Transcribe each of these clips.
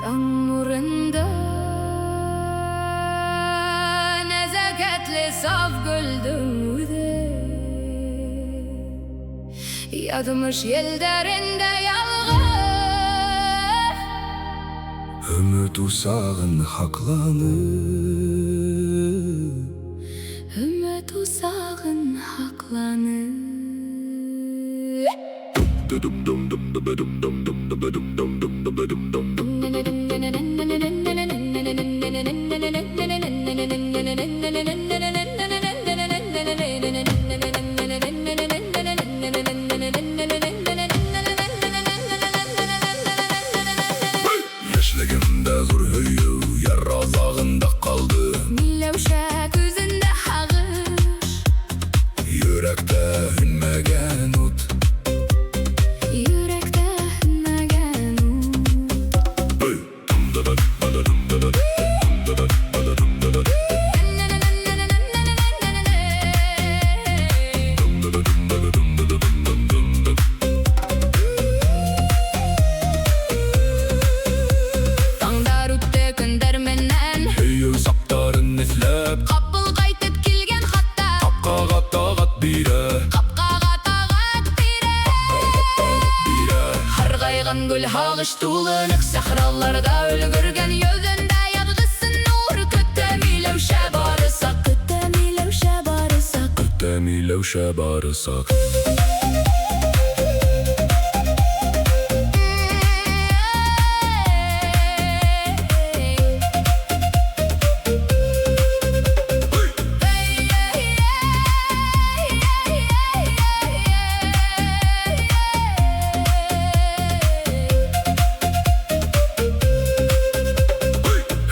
Taң nurunda nezaketli saf güldüğüde yatmış yellerinde yalğın Ümit usağın haklanır, Ümit usağın haklanır. Yaşligimde zor höyü yer azağında kaldı. Millevşe gözünde hağış, Yürekte hünmegen ut. yürekte hünmegen ut. Tаңдар үтті күндер менен, Höyü saptarın neflep, қапыл қайтып келген хаттар, kapkağa tağat bire. қапқаға тағат бире. Hargaygan gül hağış tuğlanık sahrallarda ölgürgen yüzünde yadgısın nur. Küttemilevşe barısak, küttemilevşe barısak. Temilevşe barısak.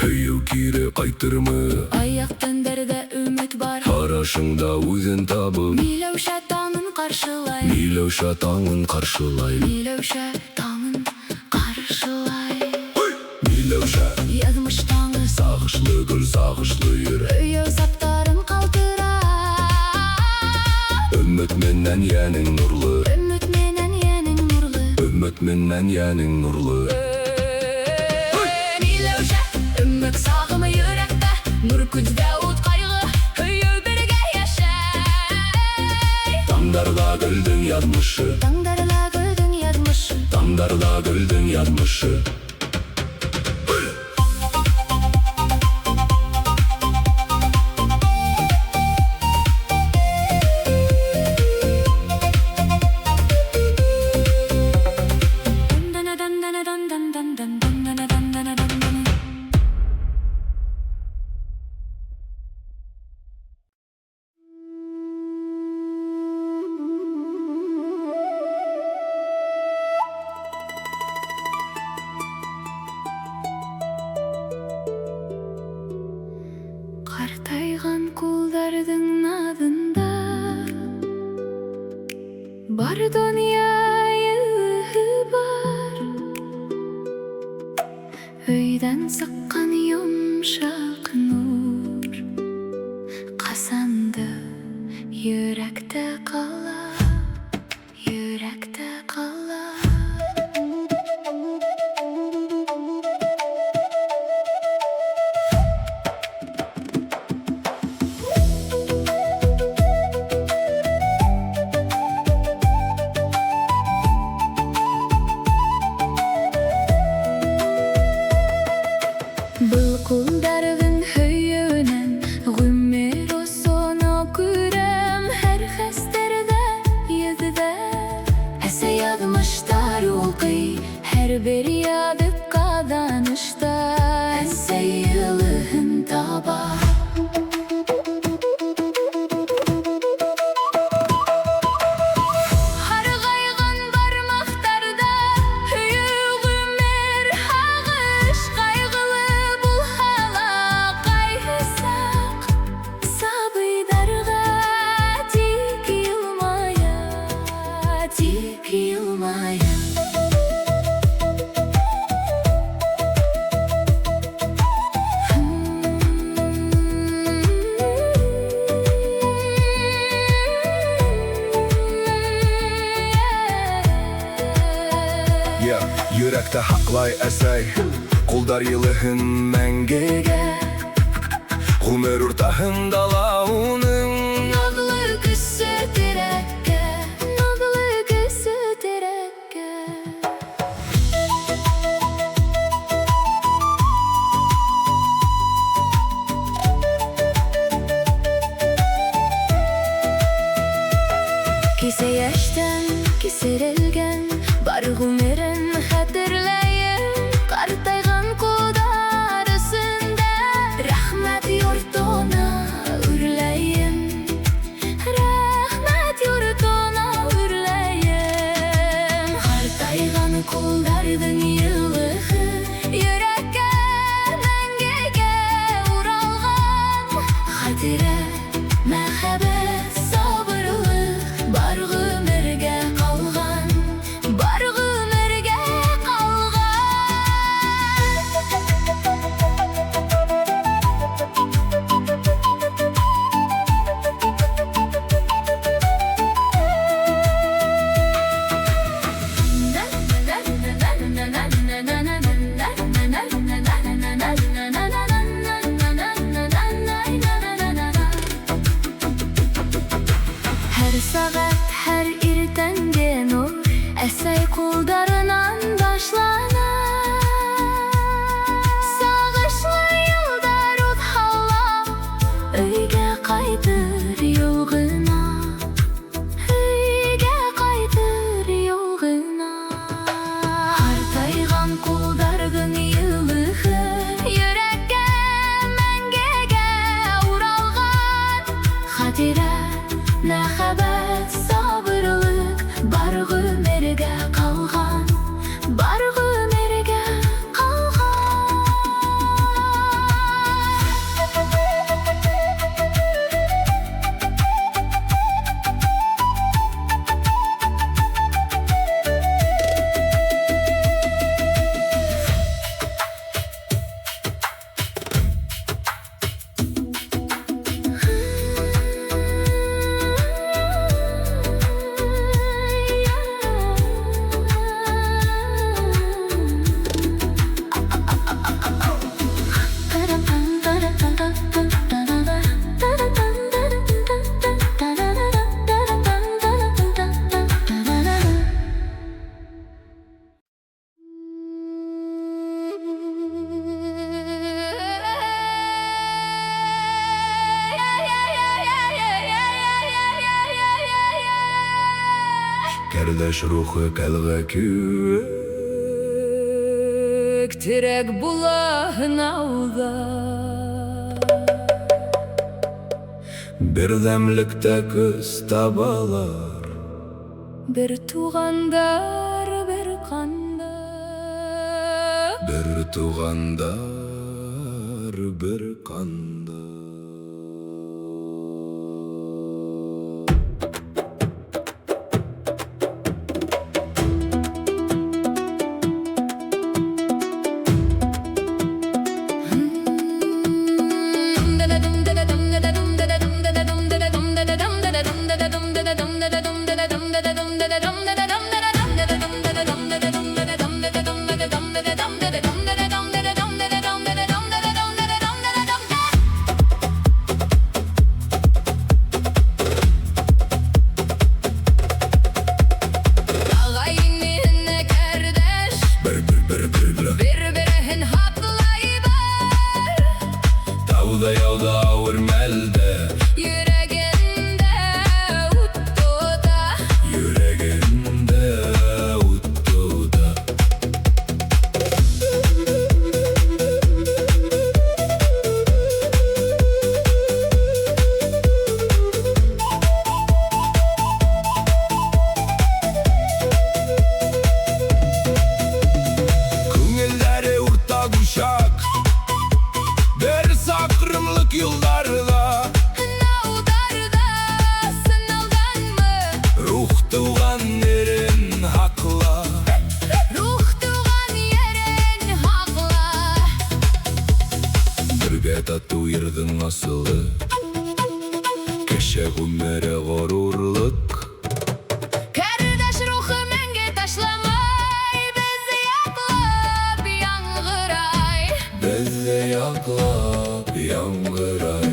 Höyü kiri kaytırmı, Ayaktan derde ümit var. Haraşыңda өзін табып. Milevşe tağın karşılay, Milevşe tağın karşılay. Milevşe tağın karşılay. Milevşe Yazmış tağın sağışlı gül sağışlı yürek. öyle saptarın kaltırar. Ümmit menden yenin nurlu. Ümit menen yenin nurlu. Ümmit menden yenin nurlu. Milevşe ümit sağımı yürekte, nur küzde ut kaygı, höyü birge yaşay. Damdarda güldün yazmışı. Tаңдарла гүлдің язмышы, Damdarda güldün yazmışı. Қартайған құлдардың надында бар дүнияйы бар. Өйден сыққан йомшақ нұр қасанды yürekte қала, yürekte қала. Бұл құлдардың хүйінен ғүмер осыны көрем. Әр хәстерді езді әсі ядмыштар оқи, әр бір ядып қаданышта әсі елігін таба. Hargaygan barmaqtarda hüyü gümer hağış, kaygılı bul Мәңгелекте хаклай әсәй, кулдар йылыһын мәңгегә. Гомер уртаһында лауның Наглы кесе терәккә, наглы кесе терәккә. Кесе яшьтән кисерелгән, бар гомерен хәтерләйем. Картайган кулдар өстендә рәхмәт йортына үрләйем. Рәхмәт йортына үрләйем. Картайган кулларның йылыһы йөрәккә, мәңгегә уралган. Хатирә, мәхәббәт, сабырлык бар гомергә калган, бар гомергә Һәр сәгать, һәр иртәнге нур әсәй кулдарынан башлана. Сагышлы елдар утһаллап, өйгә кайтыр юл гына, өйгә кайтыр юл гына. Картайган кулдарның йылыһы йөрәккә, мәңгегә уралган. Хатирә, мәхәббәт, сабырлык бар гомергә калган, бар гомергә Кәрдәш рухы кәлгә күк. терәк була һынауда. Бердәмлектә көз табалар. Бер тугандар, бер канда. Бер тугандар, бер канда. Тауда яуда ауыр мәлдә, Йөрәгендә ут тота. йөрәгендә ут туда. Күңелләре урта кушак, бер сакрымлык юлларда. Наударда сыналганмы? Рух туган ерен хакла. Рух туган ерен хакла. Бергә тату йырдың асылы, кеше гомере горурлык. Кәрдәш рухы мәңге ташламай безне яклай. Безе яклап яңгырай.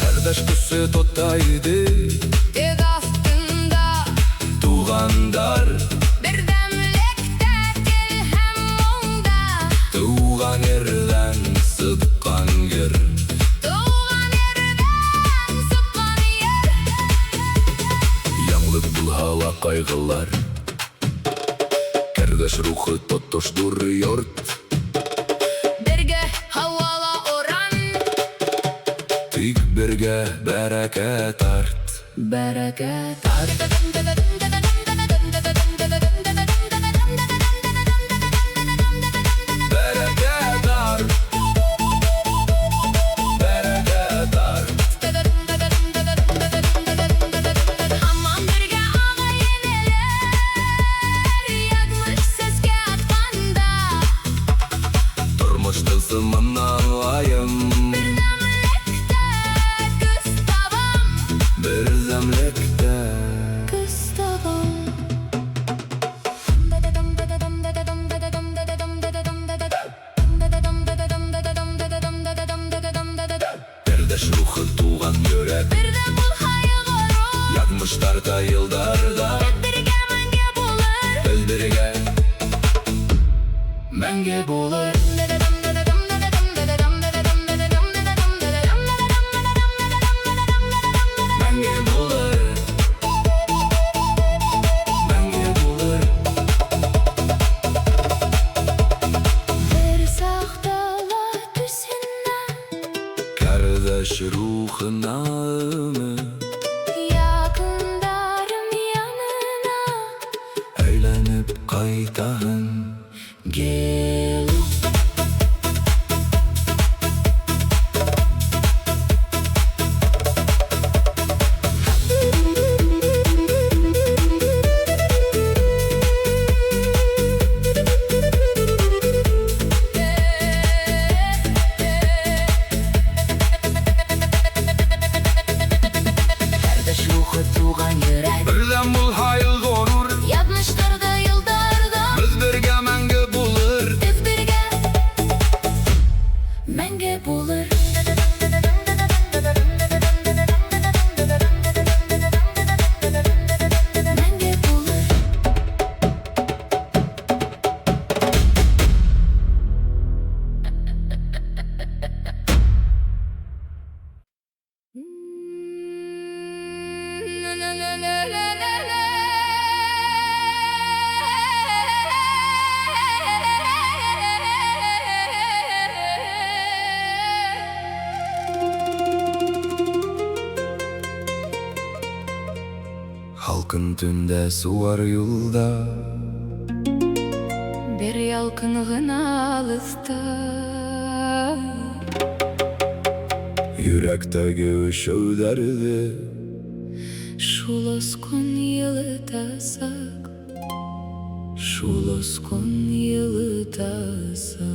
Кардаш кысы тотайды, Тек астында туғандар, бердәмлектә кел һәм моңда. туған ерден сыққан ер. Туған ердән сыққан ер. Яңлык булһала кайгылар, кардаш рухы тотоштур йорт. Бергә һавала уран, Тик бергә бәрәкәт арт. бәрәкәт арт. Бәрәкәт арт. Бәрәкәт арт. Һаман бергә ағайынеләр, язмыш сезгә атканда. Тормыш тылсымын аңлайым, Бердәмлектә күз табам, берзәмлектә. күз табам. Кардаш рухы туған йөрәк, Бердәм бул хайгыру, язмыштарда йылдарда. бергә мәңге булыр. Без бергә мәңге булыр. Мәңге булыр. Мәңге булыр. Бер сахтала түсенә, Кардаш рухына өмет, якындарым янына. әйләнеп кайтаһың. Гел Кардаш рухы туган йөрәк, Бердәм бул хайыл горур, язмыштарда елдарда. без бергә мәңге булыр. Без бергә мәңге булыр. Мәңге булыр. Халкын төндә суар юлда, Бер ялкын гына алыста. йөрәктәге өшәүләрде. Шул оскон йылытасак, шул оскон йылытасак.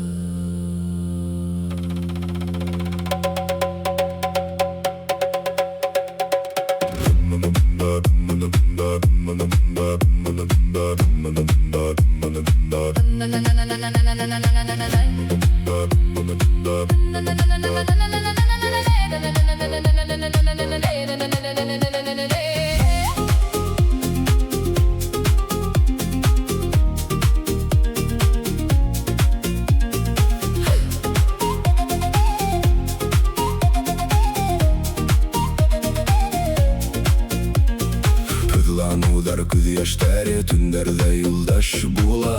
Пыҙланыуҙар күҙ йәштәре төндәрҙә юлдаш була.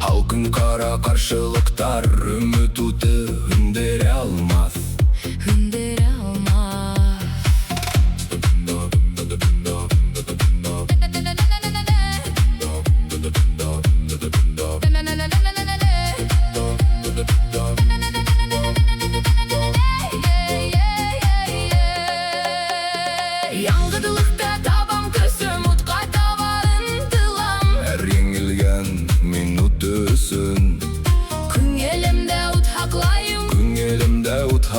Халкын ҡара ҡаршылыҡтар, өмөт уты һүндерә алмаҫ. Һүндерә алмаҫ. Яңғыҙлыҡта табам көсөм, утҡа таба ынтылам. Һәр еңелгән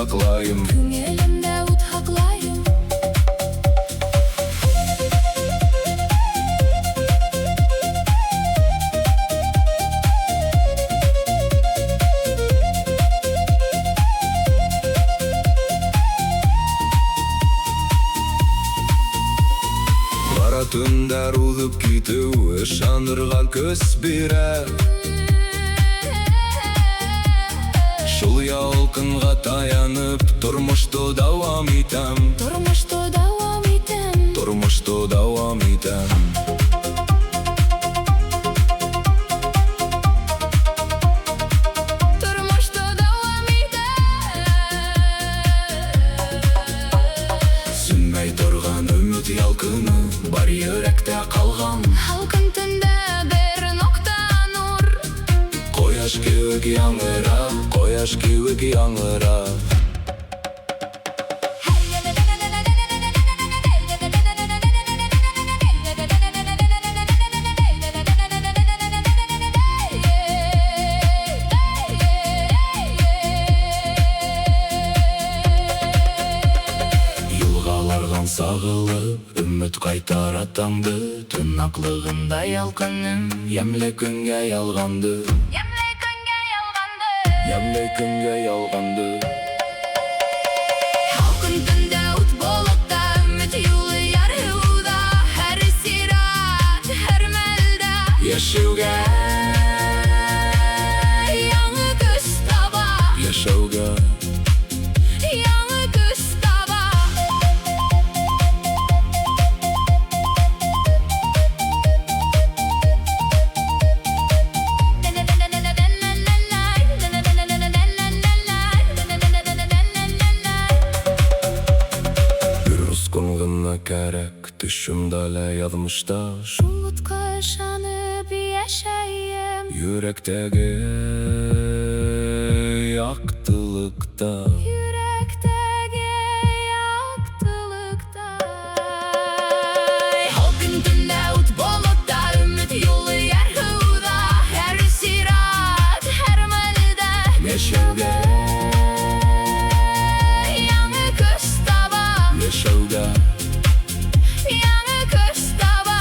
саклайым. Көңілімді от хақлайым. Қара түндер ұлып кету ышандырған көз бере. Шул ялқынға таянып тұрмышты дауам етем. Тұрмышты дауам етем. Тұрмышты дауам етем. Тұрмышты дауам етем. Сүнмей тұрған үміт ялқыны бар жүректе қалған. Халқын түнде бір нокта нұр. Қояш кеуік яңыра, қояш кеуік яңыра. Юлғаларған сағылып, үміт қайтар атаңды. Түн ақлығында ялқыным, емле күнге ялғанды. Емле күнге ялғанды. Халқын түнде от болықта, үміт юлы ярғуда. Әр сират, әр мәлді Яшеуге, яңы күз таба. яшеуге. Яңы күз таба. Bir uskun gına kerek, düşümde le yazmışta. Şulutқа ышанып яшайым. Yürektegi yaktılıkta. Yürektегі яқтылықта. Халқын түнде от болықта, үміт юлы ярғуда. Әр сират, әр мәлді Яшеуге, яңы күз таба. яшеуге. Яңы күз таба.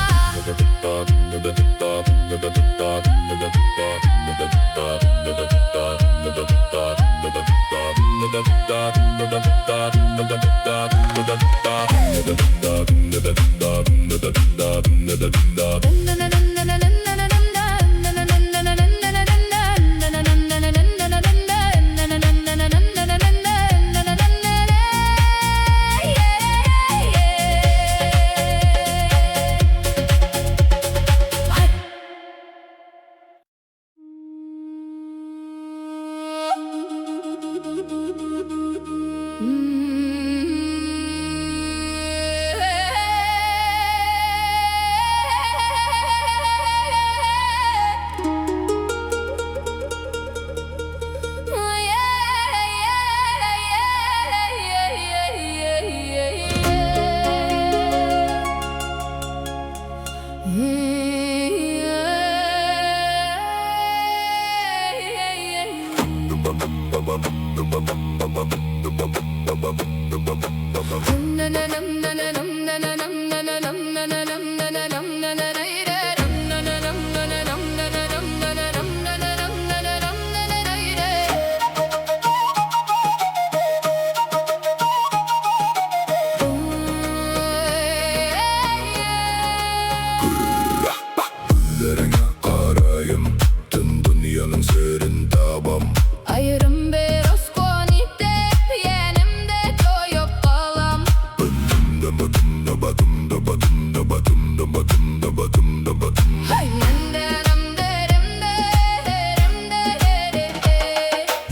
Gözlerine karayım, tüm dünyanın sırrını tabam. Ayırım bir oskon itip, yenimde koyup kalam.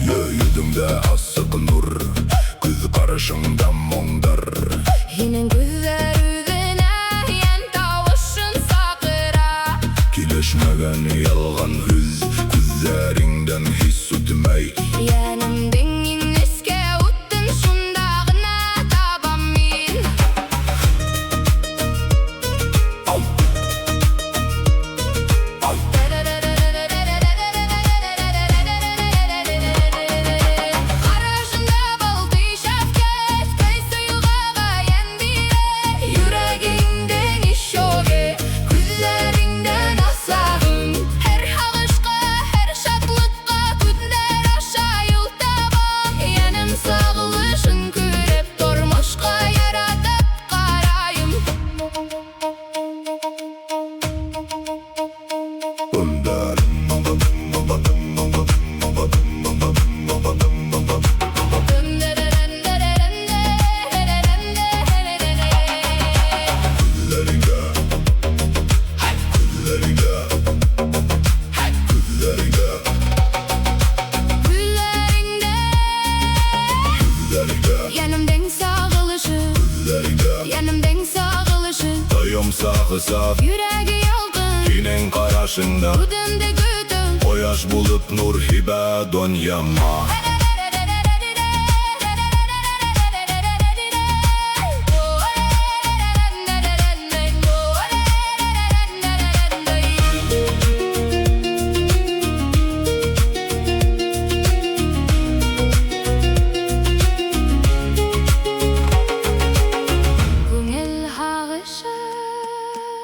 Yüzümde asık nur, göz karışında monдар. Hinin güzel yüzüne yen tavuşun sakıra. Kileşmegen yalgan hüz, gözlerinden hiç ötmey. Yenimden inneske uttun şundağına tabam min. Al, al. Karışında baltı Yanımdan sağılışı, yanımdan sağılışı. Dayım sağı saf, Yüreği yalgın, kinin karşında. Udumda güdüm. Koyaş bulup nur hibe dünyama.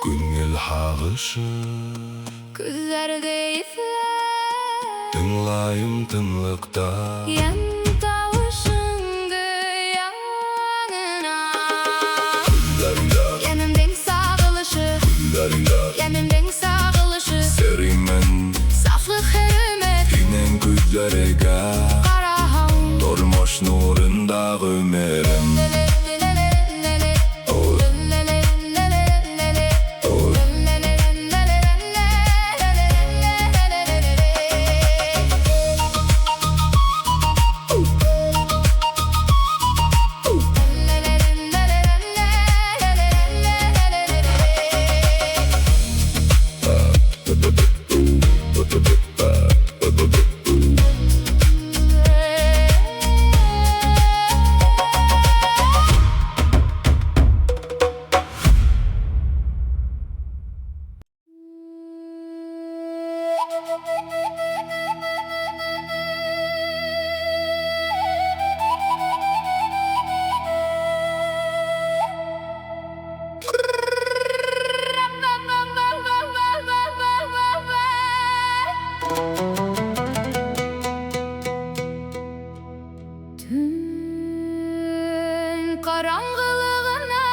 Güngel hağışı, Gözlerde ifler, tınlayım tınlıkta. yan tavuşundu yanına. Yanımdan sağılışı, yanımdan sağılışı. Serimen, Saflık hürmet, kinin güzlerege. Karahan. Durmuş nurunda ömerim. Tüm karanlığına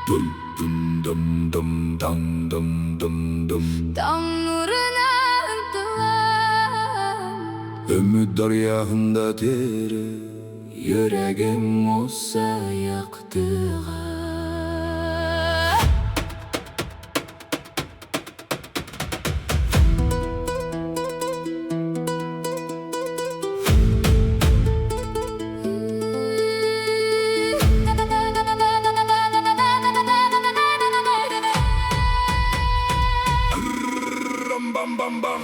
Dum dum dum dum dum dum dum dum. dam nuruna ıntılan. Ümit deryasında deri, yüreğim olsa yaktığa. Bam bam bam.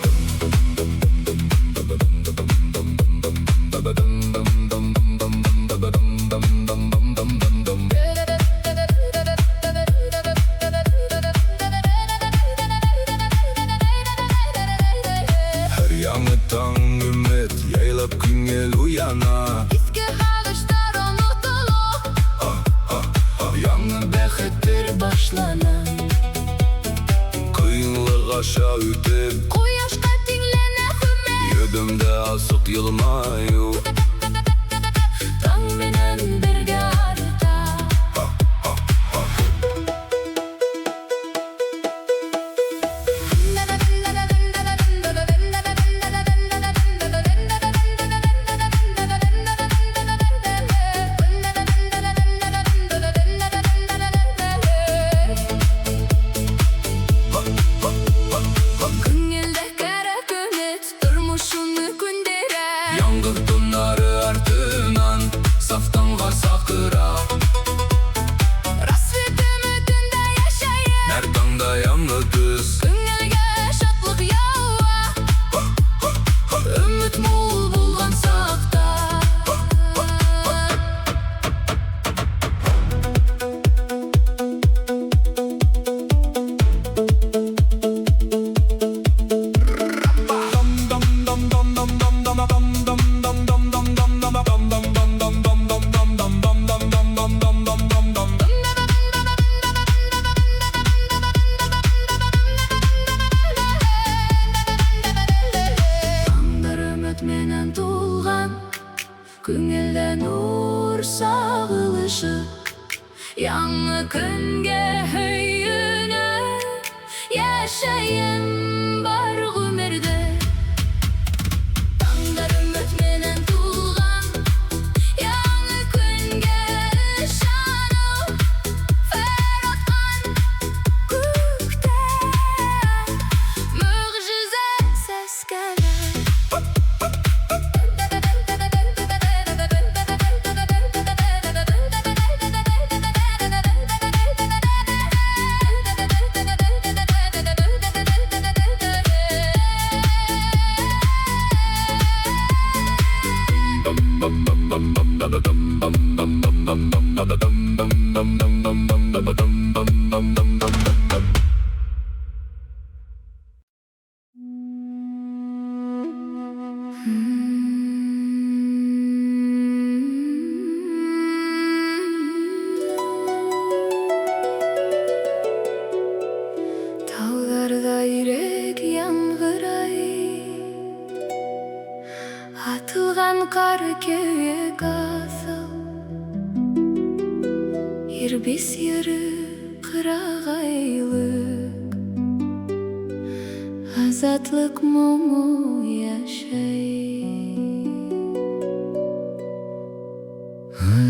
Her yanıtan ümit yaylap güngel uyana. Eski halışlar unutulo. Yanı bekettir başlanan. Kıyınlık aşağı ütüp Koyaşka dinlene hümme. yüdümde asık yılmayu. Tan menen birge arıta. Güngelde gerek ümit, durmuşunu gündere. Yangık tunları ardından saftanğa sakıra. Rasvet ümidinde yaşayın. Nerdanda yalnız Güngелге şatlık yawa. Ümit mol bulgan sakta. Menen tulgan, güngelde nur sağılışı. Yanı künge höyünü yaşayın var gümürde. Tanlar ümit menen tulgan, yanı künge ışanı feratkan kükte. Mucize ses gelir. Tağlarda yürek yangıray, atılgan kar köye gazıl, Ирбис yürü kırağaylık, azatlık mumu yaşay,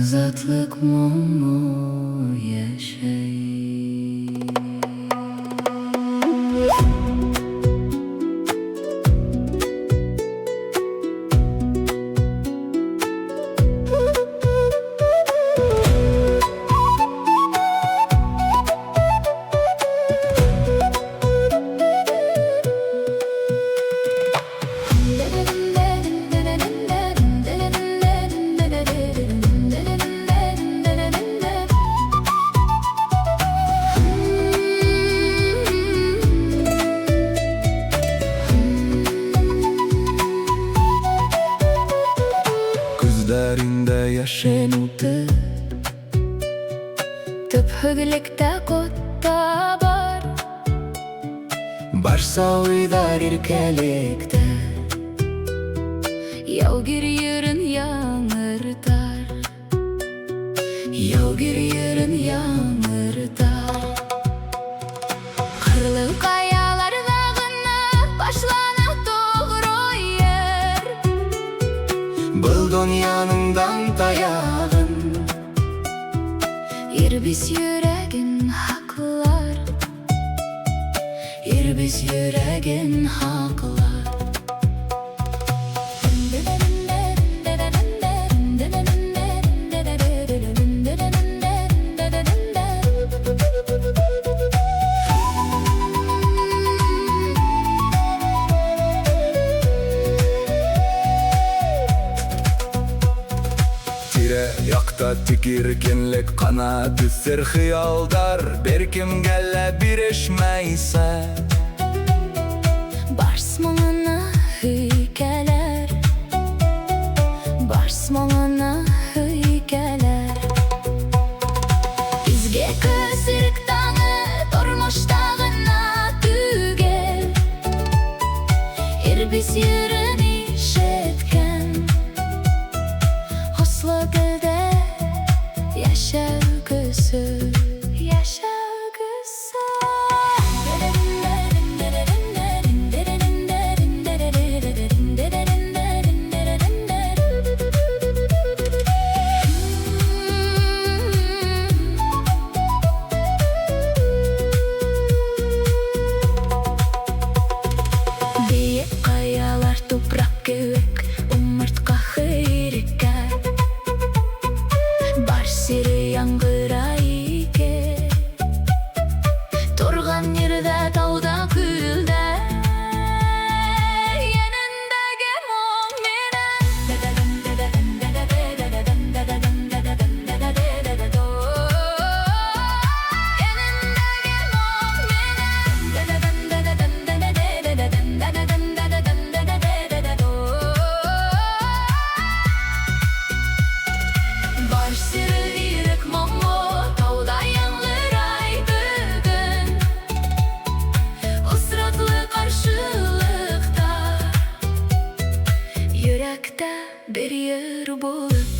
azatlık mumu yaşay. Gözlerinde yaşanıldı, Töphögülükte kotta var, barsa uydar irkelikte. Yağgir yürün yağmırtar, Yağgir yürün yağmırtar. Kırlı kayalar dağına başlana doğru yer, Бұл dünyanından tayağın, İrbis yüreğin haklar, İrbis yüreğin haklar. Tire yakta tikirgenlik kana tüsser hıyaldar, Berkim gelle birleşmeyse. Barsmağına hüykeler, Barsmağına hüykeler. Bizge kösürük dağı, Tormoş dağına tügel, İrbis yürün işetken, Oslo gülde yaşa güzü, yaşa güzü. Büyük kayalar toprak kövek, umurtqa hırika, Бар сири яңғырайке, Тұрған ерді тауда күлді, Еніндегі мұң Бар сирек мұңы тауда яңғырай бүгін, Осыратлы қаршылықтар, Йөрәктә бір ер болып,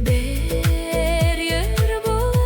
бір ер болып.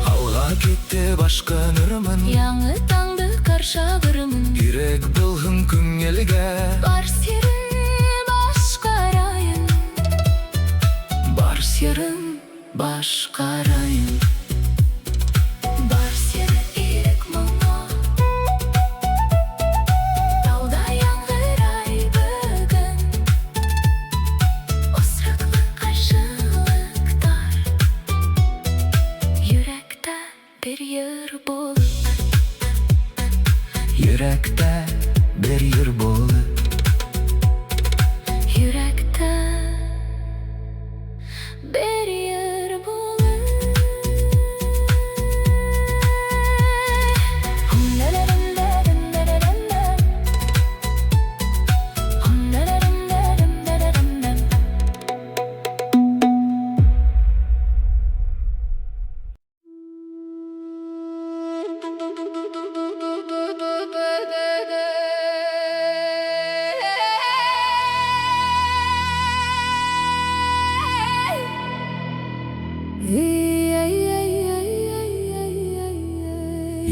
Алға кетті башқа нұрмын, Яңы таңды қаршағырмын, Керек бұлғын күңелге. Бар серін башқарайын, Бар серін башқарайын. Бар сері ирек мұңа, bir yer bol. Yürekte bir yer bol. Yürekte bir yer bol.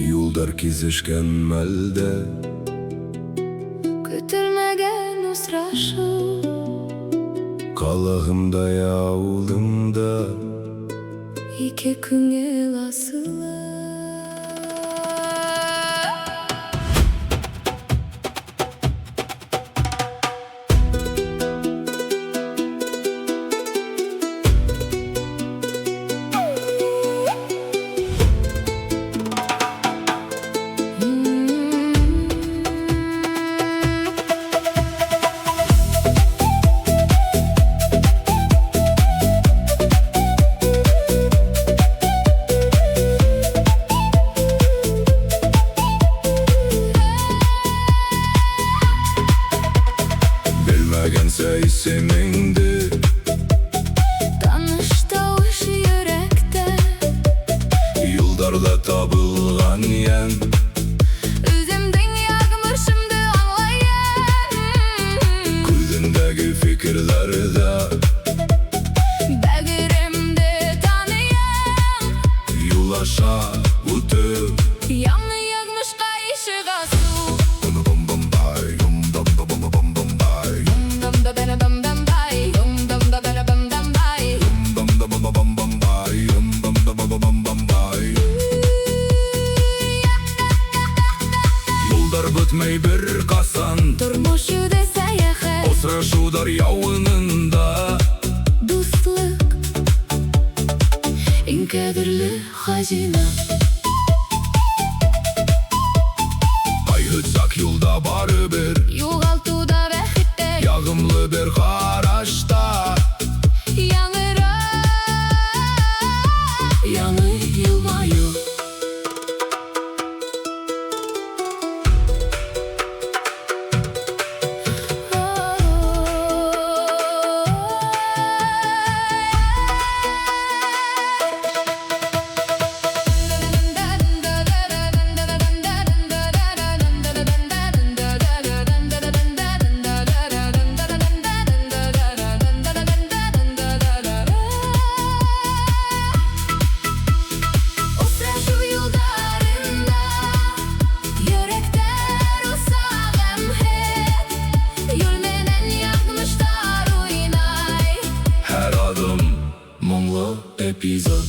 Yolдар kesişken melde Kütülmegen usraşu Kalağımda yağulımda iki küngel asılı. Bilmegense isimindi Tanış tavuş yürekte Yoldarda tabılgan yen Üzümden yakmışımdı anlayan Kulündeki fikirlerde Bəgirimde tanıyan Yulaşa utu Yanı yakmış kayışığa su Damda bana bam bam bay Damda bana bam bam bay Yolдар bitmey bir kasan Durmuşu da seyahat Osraşudar yavınında Dostluk En kadirli hazine Ayhıtsak yolda barı bir Yoğaltıda vakitte Yağımlı bir haraçta Yanıra Yanı yılmayı Osraşu yollarında Yürekler usağım hep Yol menen yakmışlar oynay Her adım mumlu epizod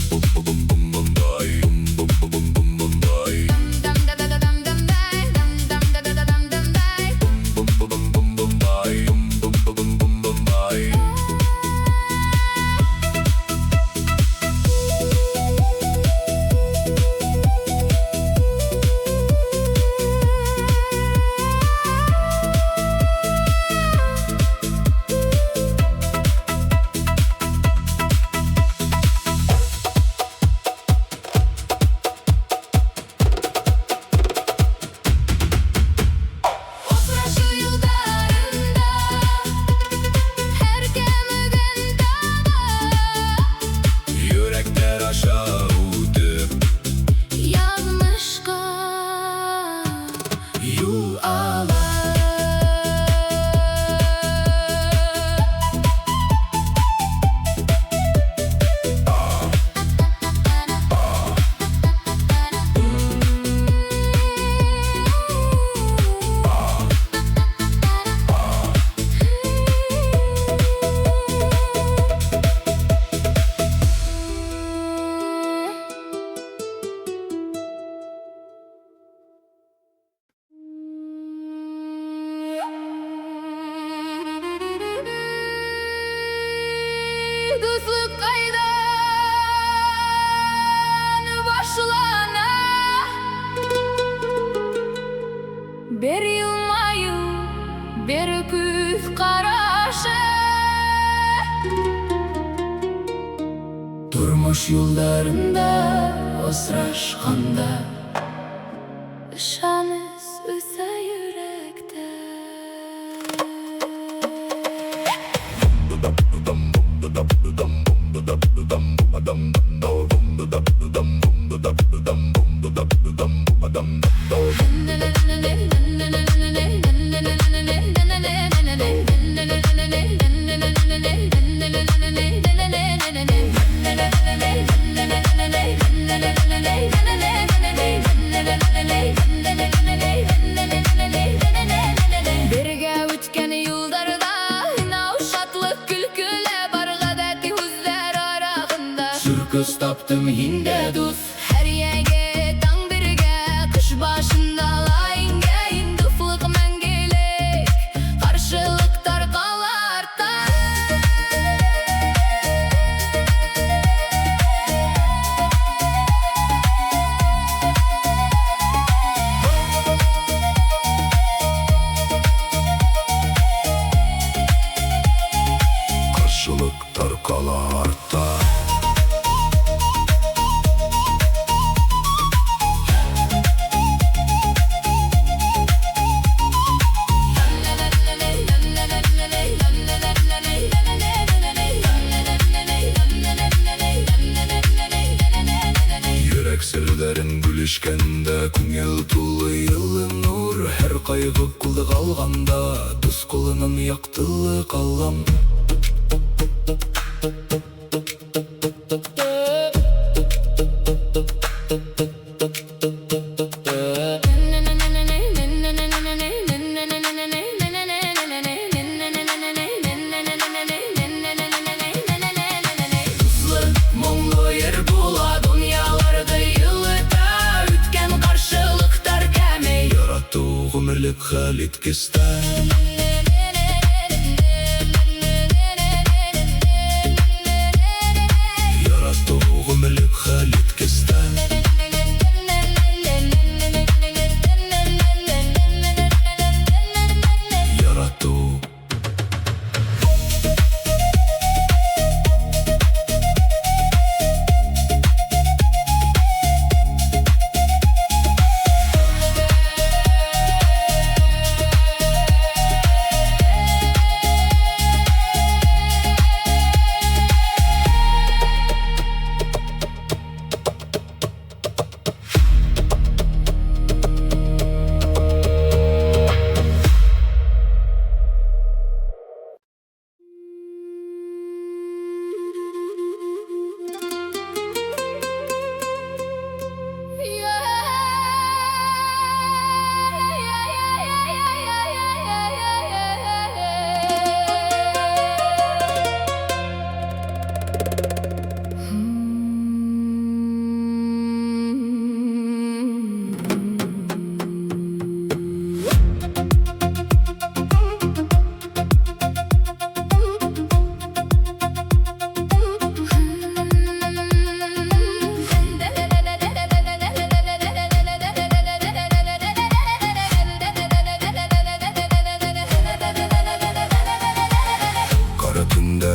Yürüyüş yollarında asraşkanda Işanız üse yürekte Birge ötken yıllarda Navşatlık külküle bargadaki hüzler arasında Sürküs taptım hinde dus Her yege tan birge Kış başında layinge Indufluk mengelik Karşılıklar kalarta Karşılıklar kalarta Yürek sirlerin gülüşkende Күңел тулы yılın nur Her kaygı kulda kalganda Duz kulunun yaktılığı kallam Moңlu yer була Dünyalarda yılıda Ütken karşılıklar kämey Yarattu gümürlük halit kistan Yarattu gümürlük halit kistan Yarattu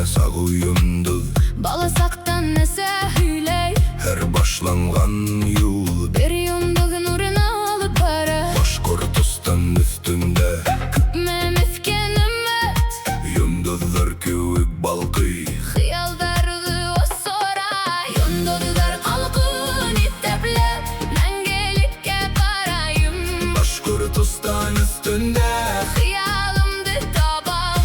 Sağıyımdı Balasaktan nese hüyley her başlangan yol Bir yundug nuruna alıp bara Başkortustan üstünde Küpme mifken ümmet Yıldızlar köyük balkıy Hıyaldarlı o soray Yundudular kalkın iteplep Mengelikке barayım Başkortustan üstünde Hıyalımdı tabam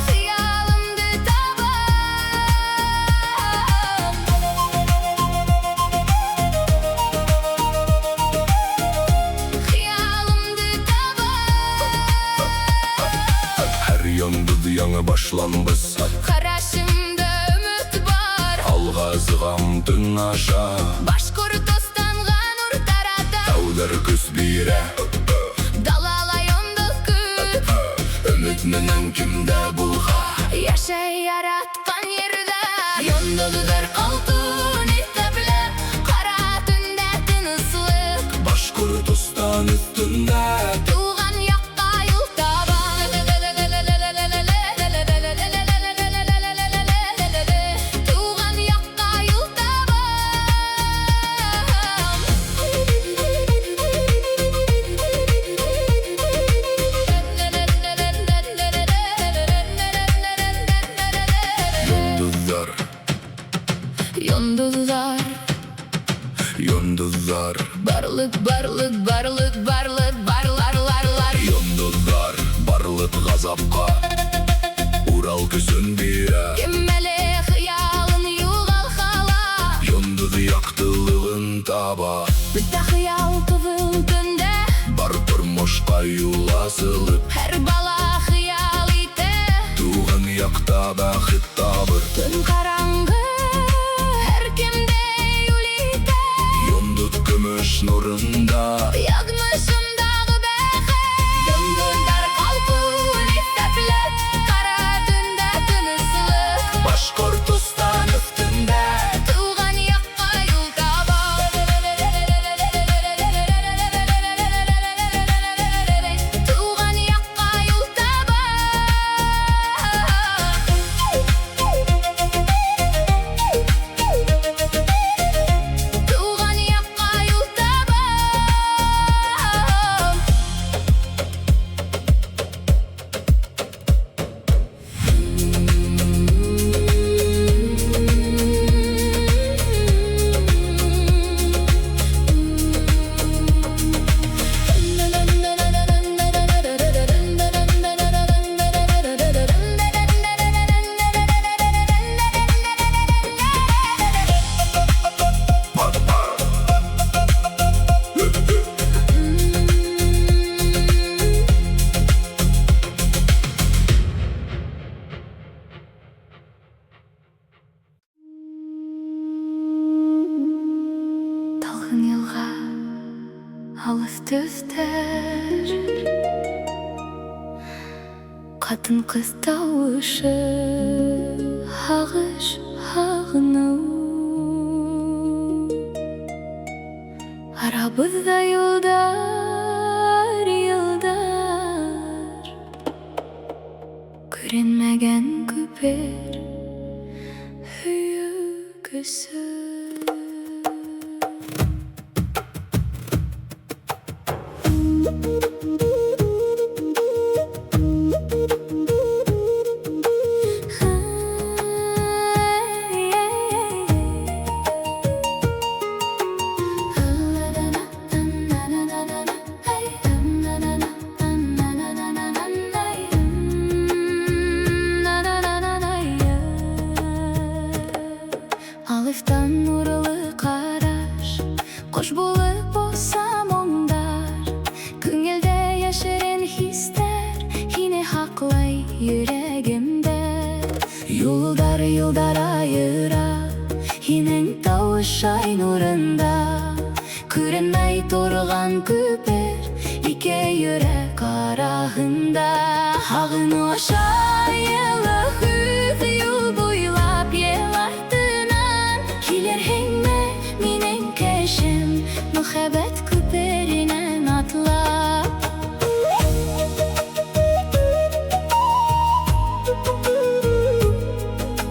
Hıyalımdı tabam Hıyalımdı tabam Her yıldız yanı başlanmış Karşımda ümit var Alğa zıgam tün aşağı Başkurtostanğa nur tarada Tavlar küs bire Dalala yonduz küp Ümit menen kimde bulha Yaşay yaratkan yerde Yonduzlar altın iteple Kara tünde tınıslık Başkortustan üstünde Tuğan yakka yıl taban Yıldızlar Yıldızlar Barlık barlık barlık barlık barlarlarlar Yıldızlar barlık gazapka Ural küsün bire Kemmele hıyalın yugal hala Yıldız yaktılığın taba Bitte hıyal kızıl tünde Бар тұрмышқа юласылып Her bala hıyal ite Туған яқта бақыт табыр Tün karangı her kimde yulite Yıldız күміш нұрында Yagmışımдағы behe Yıldızlar kalkın isteplep Kara tünde tınısılık Башқұртстан üstünde Tuğan yakka yol taba Tuğan yakka yol taba Tuğan yakka yol taba Талғын елға алыс түстер Қатын қыз тауышы ағыш ағыну Арабызда йылдар йылдар Көренмеген күпер хүйігісі Алыфтан нурлы қараш Қош болып болсам оңдар Күңелде яшырен хистер Хине хақлай йөрәгемдә Юлдар юлдар айыра Хинең тауыш ай нурында Күренмәй торган күпер Ике йөрәк араһында Ағыну аша йылы хүз юл буйлап ел артынан Килер һеңме минең кәшем Мөхәббәт күперенән атлап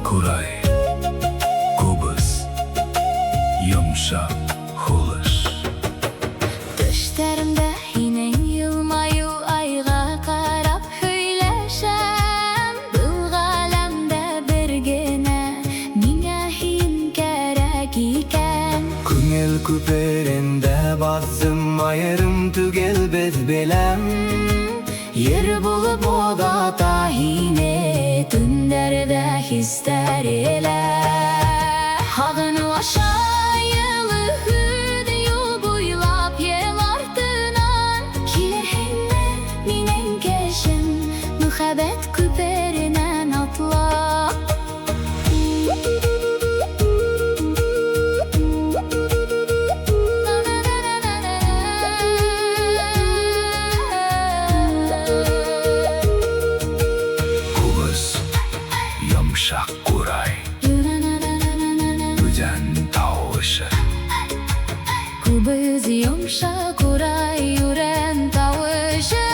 Курай Кубыз Йомшак хулыш Төштәремдә һинең йылмаю айга карап һөйләшәм Был галәмдә бер генә миңа һин кәрәк икән Күңел күперендә баздым айырым түгел без беләм Ер булып одата һине төннәрдә хистәр элә Һагыну аша йылы хүд юл буйлап ел артынан Килер һеңме минең кәшем Мөхәббәт күперенән атлап Кубыз Йомшак курай Үдән тауышы Күбез йомшак урай үрән тавышы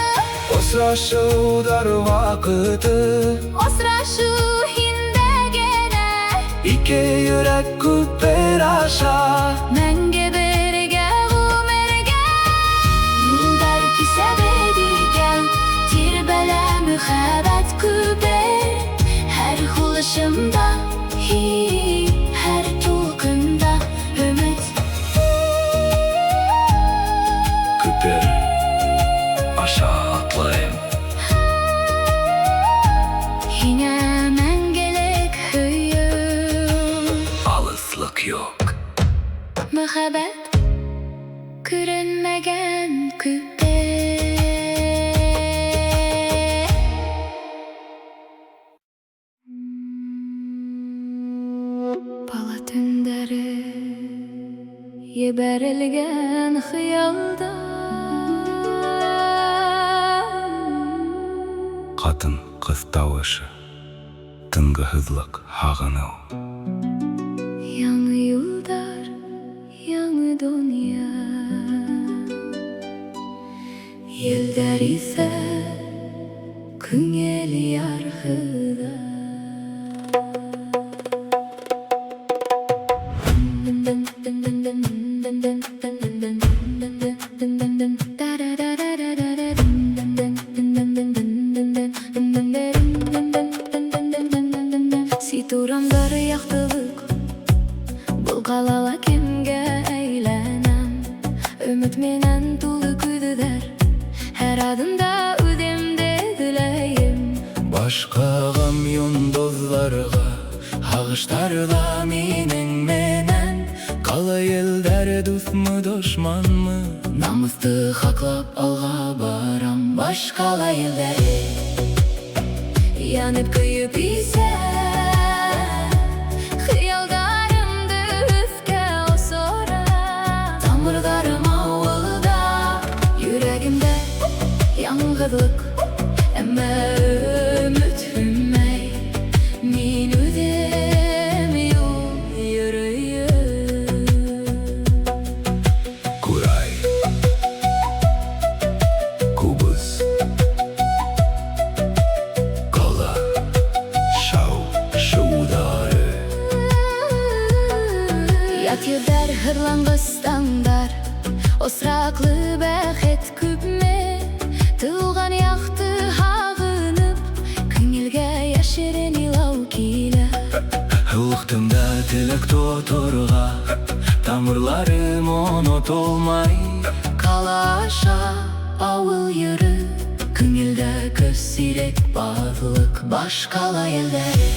Осрашудар вакыты Осрашу һиндә генә Ике йөрәк күпер аша Мәңге бергә гомергә Юлдар кисәбе дигән Тирбәлә мөхәббәт күпер Һәр хулышымда һәр тул fark yok. Muhabbet görünmegen küpe. Bala tünderi yeberilgen hıyalda. Qатын qız tavaşı, tıngıhızlık hağını. Yanı yıllar, yanı dünya. Yıllar ise küngel yargıda. Situramдар yaxtılık, bulgalala kimge eylenem. Ümit menen tulu güdüler, her adımda ödemde dileyim. Başka gam yondozlarga, hağıştarla menen menen. Kala yılдар dusmu doşman mı? Намысты хаклап алға барам. Башкала елдері Yanıp kıyıp ise hıyaldarımdı üfke o sonra. Тамырдарым ауылда, Yüreğimde yangıdlık, әмі үміт үмәй. min ödem yürüyüm. Kuray, kubuz, kala, şaudarı. Yat yılдар hırlangıstanlar, osraklı bәхет küpme. Tılgan yaktı hağınıp, küngілге яшерен илау килі. Hılықтымда тілік тоторға, тамырларым ұнытылмай. Kalaşa avıl yürü, Күңелді көз сирек барлық. Башкала елдері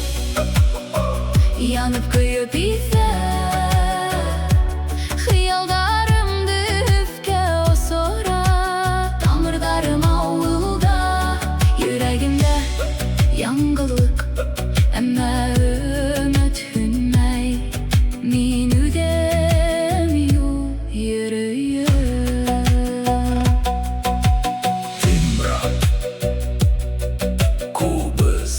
yanıp kıyıp ise hıyaldarımdı üfke o sonra. Тамырдарым ауылда, Yüreğimde yangılık, әмі үміт үмәй. min ödem yürüyüm. Timra, kubuz,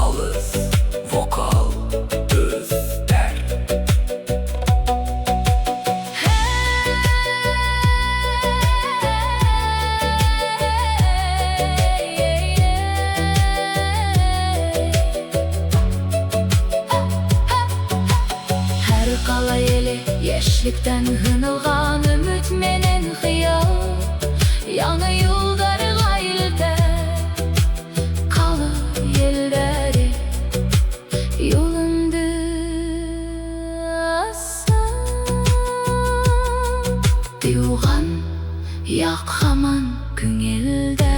alız, vokal, özler. Her kala eli yeşlikten hınılgan ümit menen hıyal. Yanı yolları gaylde kalı yelleri yolundu asa. Диуған яқаман күңелді.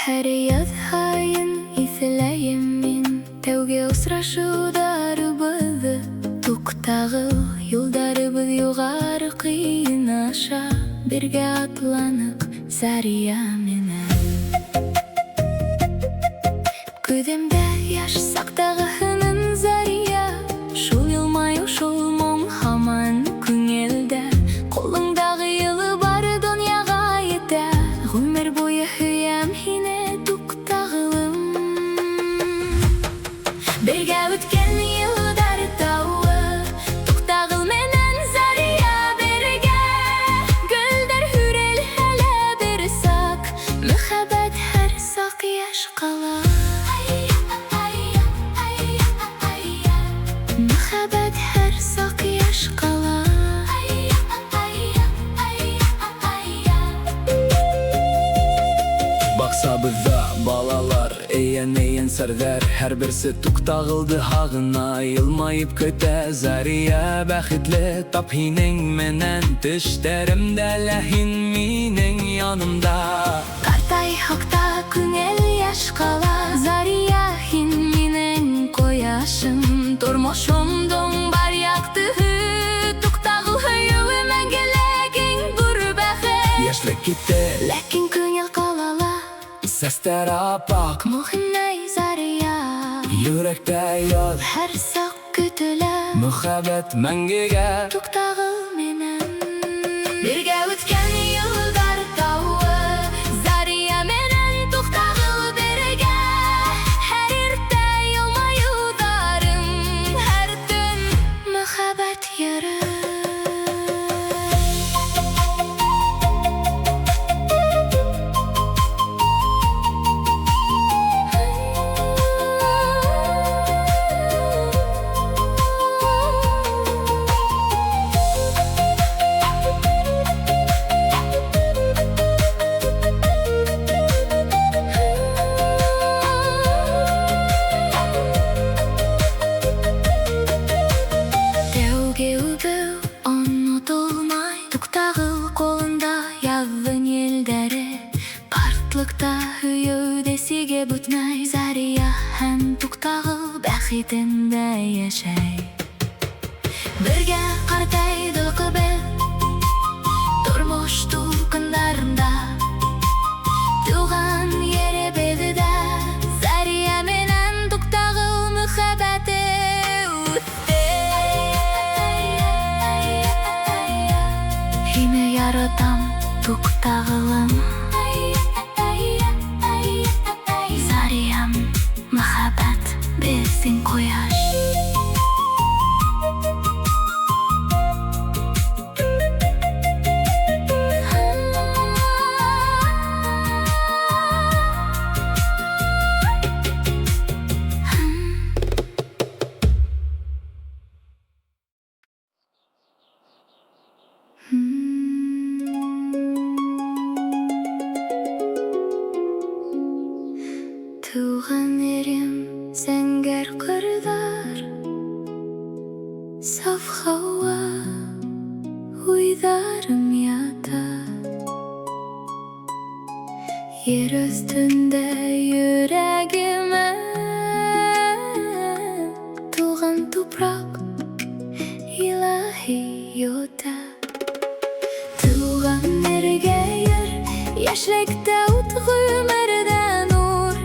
Her yaz hayın izleyim min Tevge ұсырашударыбызды Туктагыл юлдарыбыз югары кыйын аша Бирге атланык Зария менен Көземде яш сактагы хынын Зария Шул йылмаю шул моң хаман күңелде Колуңдагы йылы бары дөньяга ете Гүмер буе хүйәм хине туктагылым Бирге өткен йылдар тауы Туктагыл менен Зария бирге Гүлдер хүрел хәле бир сак яш кала. Мөхәббәт һәр сак яш кала. Баксабызда балалар эйен сәрдәр, һәр берсе туктагылды хагына, елмаеп көтә Зария бәхетле. Тап һинең менән төштәремдә, ләһин минең янымда. Картай хакта күңел яш кала. Зария, һин минең кояшым, тормышымдың бар яктыһы. Туктагыл һөйүе мәңгелек иң зур бәхет. Яшьлек китте, Ләкин күңел калала. сәстәр аппак, Мөхиннәй Зария, йөрәктә яд. һәр сак көтелә. Мөхәббәт мәңгегә. Туктагыл менән бергә үткән еллар тауы. Зария менән туктагыл бергә. Һәр иртә елмаюларым, һәр төн мөхәббәт йөрә. Тәүге үбеү онотылмай. Туктагыл колында яҙҙың елдәре. Картлыкта һөйөүҙе сигеп үтмәй. Зария һәм туктагыл бәхетендә йәшәй. Бергә картайдык беҙ тормош тулҡындарында. Туған еребеҙҙә Зария менән туктагыл мөхәббәте үтте. Һине яратам, туктагылым. Зариям, мөхәббәт безнең кояш. Туған ерем, зәңгәр кырҙар, саф һауа, уйҙарым ята. Ер өҫтөндә йөрәгемә туған тупраҡ илаһи йота. Туған ергә йөр, йәшлектә ут, ғүмерҙә нур.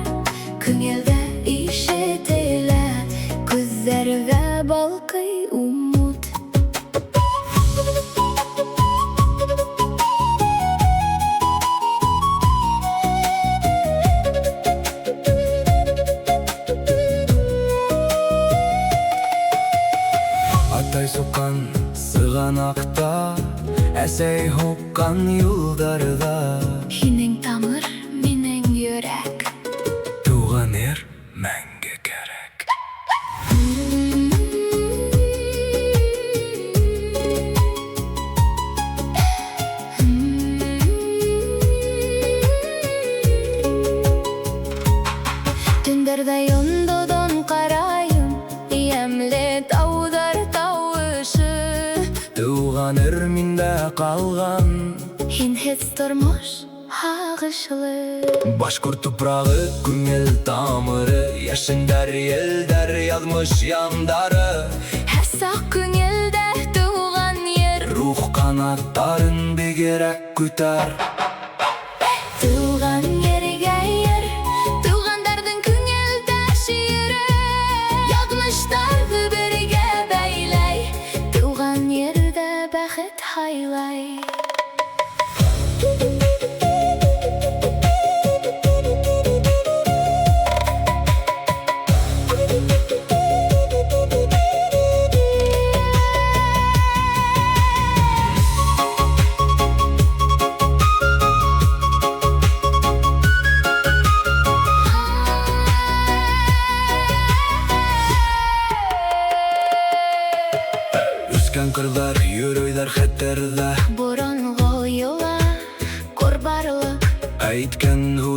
Күңелдә ишетелә, күҙҙәргә балҡый умут. Атай суҡҡан сығанаҡта, әсәй һуҡҡан юлдарҙа. Һинең тамыр, минең йөрәк. Туған ер мәңге кәрәк. Төндәрҙә йондоҙон ҡарайым, йәмле тауҙар тауышы. Туған ер миндә ҡалған, Һинһеҙ тормош һағышлы. башҡорт тупрағы, күңел тамыры, йәшендәр, елдәр, яҙмыш яндары. Һәр саҡ күңелдә тыуған ер. Рух ҡанаттарын бигерәк күтәр. Туған ергә йөр, туғандарҙың күңелдә шире. Яҙмыштарҙы бергә бәйләй, туған ерҙә бәхет һайлай.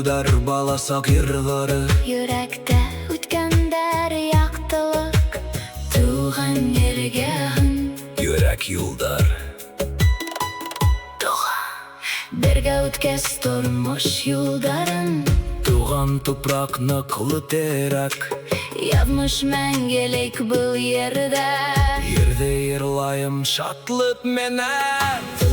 Юдар баласак йырлары, Yürekte ütkender yaktılık Tuğan yerge hın Yürek yolдар. Birge ütkes turmuş yolların Туған топракны кылы терәк, Yazmış мәңгелек бұл yerде Ерде йырлайым шатлык менән.